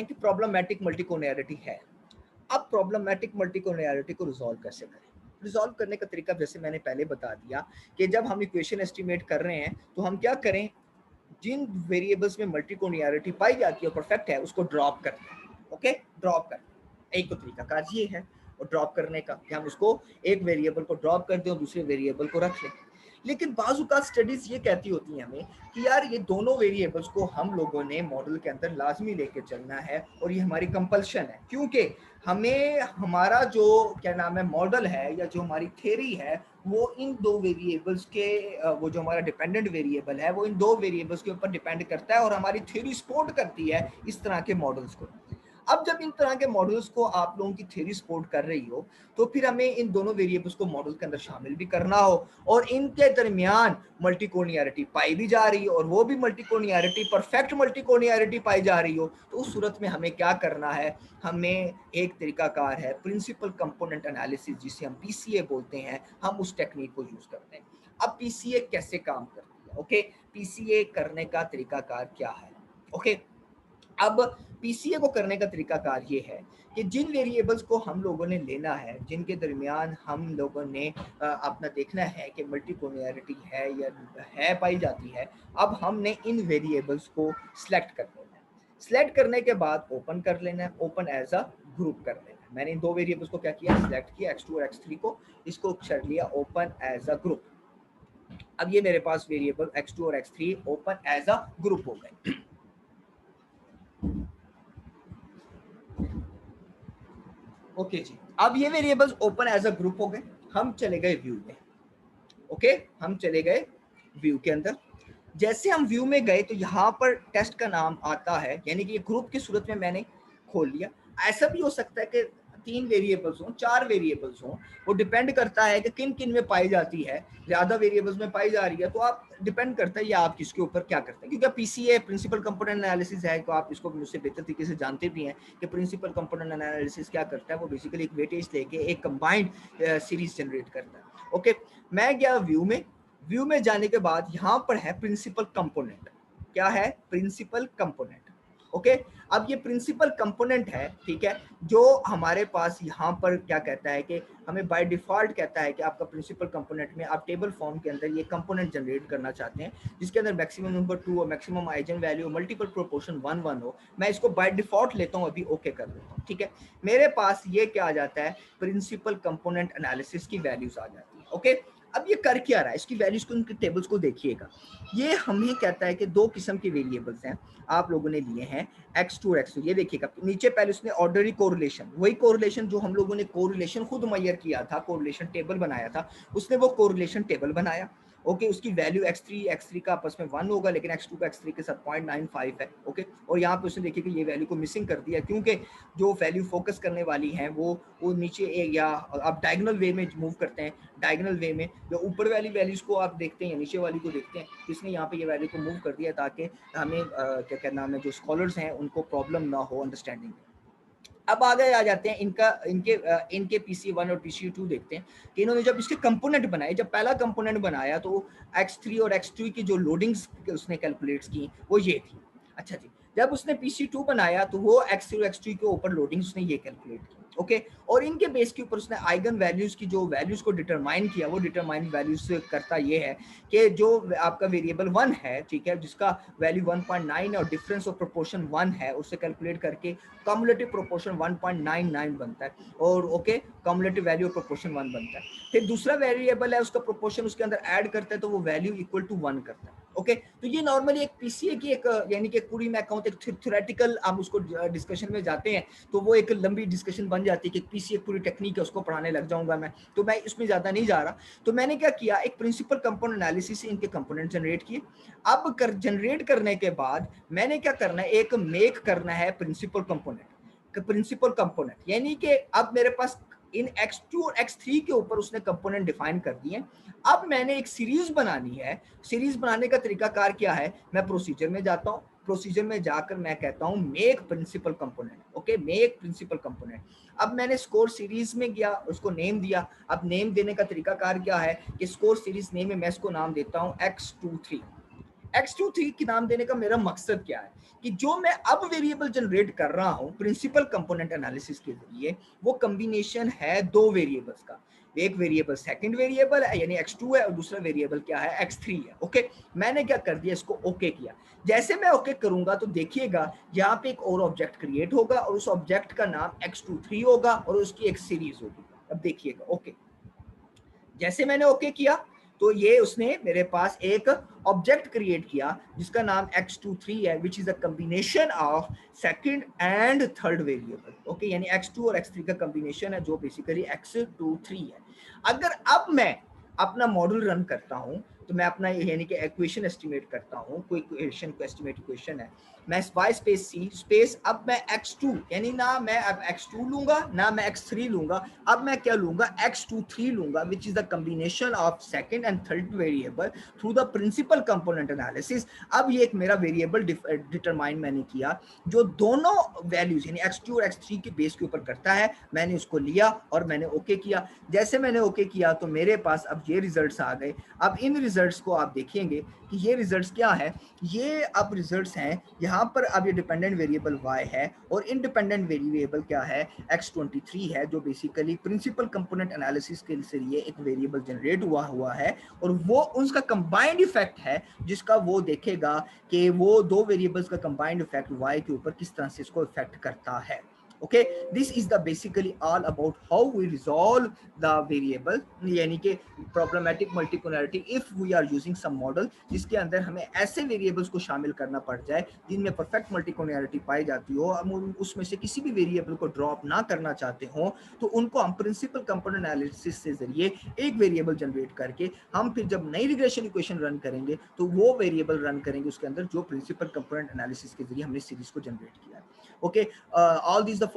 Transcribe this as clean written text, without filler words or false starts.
कि problematic multicollinearity है। अब प्रॉब्लमैटिक मल्टीकोलिनियरिटी को रिजॉल्व कैसे करें? रिजॉल्व करने का तरीका जैसे मैंने पहले बता दिया कि जब हम इक्वेशन एस्टिमेट कर रहे हैं तो हम क्या करें, जिन वेरिएबल्स में मल्टीकोलिनियरिटी पाई जाती है परफेक्ट है उसको ड्रॉप करते हैं। ओके, ड्रॉप करते हैं। एक तो तरीका कार ये है और ड्रॉप करने का कि हम उसको एक वेरिएबल को ड्रॉप कर दें और दूसरे वेरिएबल को रख लें। लेकिन बाजू का स्टडीज ये कहती होती हैं हमें कि यार ये दोनों वेरिएबल्स को हम लोगों ने मॉडल के अंदर लाजमी लेके चलना है और ये हमारी कंपल्शन है, क्योंकि हमें हमारा जो क्या नाम है मॉडल है या जो हमारी थ्योरी है वो इन दो वेरिएबल्स के वो जो हमारा डिपेंडेंट वेरिएबल है वो इन दो वेरिएबल्स के ऊपर डिपेंड करता है और हमारी थ्योरी सपोर्ट करती है इस तरह के मॉडल्स को। अब जब इन तरह के मॉडल्स को आप लोगों की थ्योरी सपोर्ट कर रही हो तो फिर हमें इन दोनों वेरिएबल्स को मॉडल के अंदर शामिल भी करना हो और इनके दरमियान मल्टीकोलिनियरिटी पाई भी जा रही हो और वो भी मल्टीकोलिनियरिटी परफेक्ट मल्टीकोलिनियरिटी पाई जा रही हो, तो उस सूरत में हमें क्या करना है, हमें एक तरीकाकार है प्रिंसिपल कंपोनेंट एनालिसिस जिसे हम पीसीए बोलते हैं, हम उस टेक्निक को यूज करते हैं। अब पीसीए कैसे काम करती है? ओके, पीसीए करने का तरीकाकार क्या है? ओके, अब पीसीए को करने का तरीकाकार ये है कि जिन वेरिएबल्स को हम लोगों ने लेना है, जिनके दरमियान हम लोगों ने अपना देखना है कि मल्टीकोलिनियरिटी है या है पाई जाती है, अब हमने इन वेरिएबल्स को सिलेक्ट कर लेना है। सिलेक्ट करने के बाद ओपन कर लेना है, ओपन एज अ ग्रुप कर लेना है। मैंने इन दो वेरिएबल्स को क्या किया, सिलेक्ट किया, x2 और x3 को, इसको कर लिया ओपन एज अ ग्रुप। अब ये मेरे पास वेरिएबल x2 और x3 open as a group हो गए। ओके जी, अब ये variables open as a group हो गए। हम चले गए व्यू में। ओके, हम चले गए व्यू के अंदर। जैसे हम व्यू में गए तो यहाँ पर टेस्ट का नाम आता है, यानी कि ये ग्रुप की सूरत में मैंने खोल लिया। ऐसा भी हो सकता है कि 3 वेरिएबल्स हों, 4 वेरिएबल्स हों, वो डिपेंड करता है कि किन किन में पाई जाती है। ज़्यादा वेरिएबल्स में पाई जा रही है तो आप डिपेंड करता है या आप किसके ऊपर क्या करते हैं, क्योंकि पीसीए प्रिंसिपल कंपोनेंट एनालिसिस है तो आप इसको मुझसे बेहतर तरीके से जानते भी हैं कि प्रिंसिपल कंपोनेंट एनालिसिस क्या करता है। वो बेसिकली एक वेटेज लेके एक कंबाइंड सीरीज जनरेट करता है। ओके, मैं गया व्यू में। व्यू में जाने के बाद यहाँ पर है प्रिंसिपल कंपोनेंट। क्या है? Principal component. ओके, अब ये प्रिंसिपल कंपोनेंट है, ठीक है, जो हमारे पास यहाँ पर क्या कहता है कि हमें बाय डिफॉल्ट कहता है कि आपका प्रिंसिपल कंपोनेंट में आप टेबल फॉर्म के अंदर ये कंपोनेंट जनरेट करना चाहते हैं जिसके अंदर मैक्सिमम नंबर 2 और maximum eigen value multiple proportion 1 1 हो। मैं इसको बाय डिफॉल्ट लेता हूँ, अभी ओके कर देता हूँ। ठीक है, मेरे पास ये क्या आ जाता है, प्रिंसिपल कंपोनेंट एनालिसिस की वैल्यूज आ जाती है। ओके, अब ये कर क्या रहा है, इसकी वैल्यूज को, उनके टेबल्स को देखिएगा। ये हमें कहता है कि दो किस्म के वेरिएबल्स हैं आप लोगों ने लिए हैं, x2 और x3। ये देखिएगा नीचे पहले उसने ऑर्डरी कोरिलेशन, वही कोरिलेशन जो हम लोगों ने कोरिलेशन खुद मुहैया किया था, कोरिलेशन टेबल बनाया था, उसने वो कोरिलेशन टेबल बनाया। ओके, उसकी वैल्यू x3 का आपस में 1 होगा, लेकिन x2 का x3 के साथ 0.95 है। ओके, और यहाँ पे उसने देखिए कि ये वैल्यू को मिसिंग कर दिया, क्योंकि जो वैल्यू फोकस करने वाली है वो नीचे या आप डायगोनल वे में मूव करते हैं, डायगोनल वे में जो ऊपर वाली वैल्यूज को आप देखते हैं या नीचे वाली को देखते हैं, इसने यहाँ पे ये वैल्यू को मूव कर दिया ताकि हमें क्या कहना है, जो स्कॉलर्स हैं उनको प्रॉब्लम ना हो अंडरस्टैंडिंग में। अब आगे आ जाते हैं इनके PC1 और PC2 देखते हैं कि इन्होंने जब इसके कंपोनेंट बनाए, जब पहला कंपोनेंट बनाया तो x3 और x2 की जो लोडिंग्स उसने कैलकुलेट्स की वो ये थी। अच्छा जी, जब उसने PC2 बनाया तो वो x3 और x2 के ऊपर लोडिंग्स उसने ये कैलकुलेट की। ओके, और इनके बेस के ऊपर उसने आइगन वैल्यूज की जो वैल्यूज को डिटरमाइन किया, वो डिटरमाइन वैल्यूज करता ये है कि जो आपका वेरिएबल 1 है, ठीक है, जिसका वैल्यू 1.9 और डिफरेंस ऑफ प्रोपोर्शन 1 है, उससे कैलकुलेट करके कम्युलेटिव प्रोपोर्शन 1.99 बनता है और okay cumulative value of proportion 1 बनता है। फिर दूसरा वेरिएबल है, उसका प्रोपोर्शन उसके अंदर ऐड करता है तो वो वैल्यू इक्वल टू 1 करता है। ओके, तो ये नॉर्मली एक पीसीए की एक यानी कि पूरी मैं कहूँ एक थ्योरेटिकल हम उसको डिस्कशन में जाते हैं तो वो एक लंबी डिस्कशन बन जाती है कि पीसीए पूरी टेक्निक है, उसको पढ़ाने लग जाऊंगा मैं, तो मैं इसमें ज्यादा नहीं जा रहा। तो मैंने क्या किया, एक प्रिंसिपल कंपोनेंट एनालिसिस से इनके कंपोनेंट जनरेट किए। अब जनरेट करने के बाद मैंने क्या करना है, एक मेक करना है प्रिंसिपल कंपोनेंट, यानी कि अब मेरे पास इन x2 और x3 के ऊपर उसने कंपोनेंट डिफाइन कर दिए। अब मैंने एक सीरीज बनानी है। सीरीज बनाने का तरीकाकार क्या है, मैं प्रोसीजर में जाता हूँ, प्रोसीजर में जाकर मैं कहता हूँ make principal component. Okay, make principal component. अब मैंने स्कोर सीरीज में गया, उसको नेम दिया। अब नेम देने का तरीकाकार क्या है कि स्कोर सीरीज नेम में मैं इसको नाम देता हूँ x23। x23 की नाम देने का मेरा मकसद क्या है कि जो मैं अब वेरिएबल जनरेट कर रहा हूं प्रिंसिपल कंपोनेंट एनालिसिस के जरिए, वो कॉम्बिनेशन है दो वेरिएबल्स का। एक वेरिएबल सेकंड वेरिएबल है यानी x2 है और दूसरा वेरिएबल क्या है x3 है। ओके, मैंने क्या कर दिया, इसको ओके किया। जैसे मैं ओके करूंगा तो देखिएगा यहाँ पे एक और ऑब्जेक्ट क्रिएट होगा और उस ऑब्जेक्ट का नाम x23 होगा और उसकी एक सीरीज होगी। अब देखिएगा ओके, जैसे मैंने ओके किया तो ये उसने मेरे पास एक ऑब्जेक्ट क्रिएट किया जिसका नाम x23 है, which is a combination of second and third variable. Okay, यानी x2 और x3 का कॉम्बिनेशन है जो बेसिकली x23 है। अगर अब मैं अपना मॉडल रन करता हूं तो मैं अपना यानी कि इक्वेशन एस्टिमेट करता हूं, कोई इक्वेशन को एस्टिमेट इक्वेशन है, मैं y स्पेस c स्पेस अब मैं x2 यानी ना मैं अब x2 लूंगा ना मैं x3 लूंगा, अब मैं क्या लूंगा x23 लूंगा, which is the combination of second and third variable through the principal component analysis. अब ये एक मेरा वेरिएबल डिटरमाइन मैंने किया जो दोनों वैल्यूज यानी x2 और x3 के बेस के ऊपर करता है। मैंने उसको लिया और मैंने ओके किया। जैसे मैंने ओके किया तो मेरे पास अब ये रिजल्ट्स आ गए। अब इन रिजल्ट्स को आप देखेंगे कि ये रिजल्ट्स क्या है, ये अब रिजल्ट्स हैं यहाँ पर। अब ये डिपेंडेंट वेरिएबल y है और इंडिपेंडेंट वेरिएबल क्या है, x23 है, जो बेसिकली प्रिंसिपल कंपोनेंट एनालिसिस के जरिए एक वेरिएबल जनरेट हुआ है और वो उसका कंबाइंड इफेक्ट है जिसका वो देखेगा कि वो दो वेरिएबल्स का कंबाइंड इफेक्ट y के ऊपर किस तरह से इसको इफेक्ट करता है। Okay, this is the basically all about how we resolve the variable यानी कि problematic multipolarity if we are using some model जिसके अंदर हमें ऐसे वेरिएबल्स को शामिल करना पड़ जाए जिनमें परफेक्ट मल्टीकोनैरिटी पाई जाती हो, हम उसमें से किसी भी वेरिएबल को ड्रॉप ना करना चाहते हो तो उनको हम प्रिंसिपल कंपोनेंट एनालिसिस से जरिए एक वेरिएबल जनरेट करके हम फिर जब नई रिग्रेशन इक्वेशन रन करेंगे तो वो वेरिएबल रन करेंगे उसके अंदर जो प्रिंसिपल कंपोनेंट एनालिसिस के जरिए हमने सीरीज को जनरेट किया है। Okay, all this the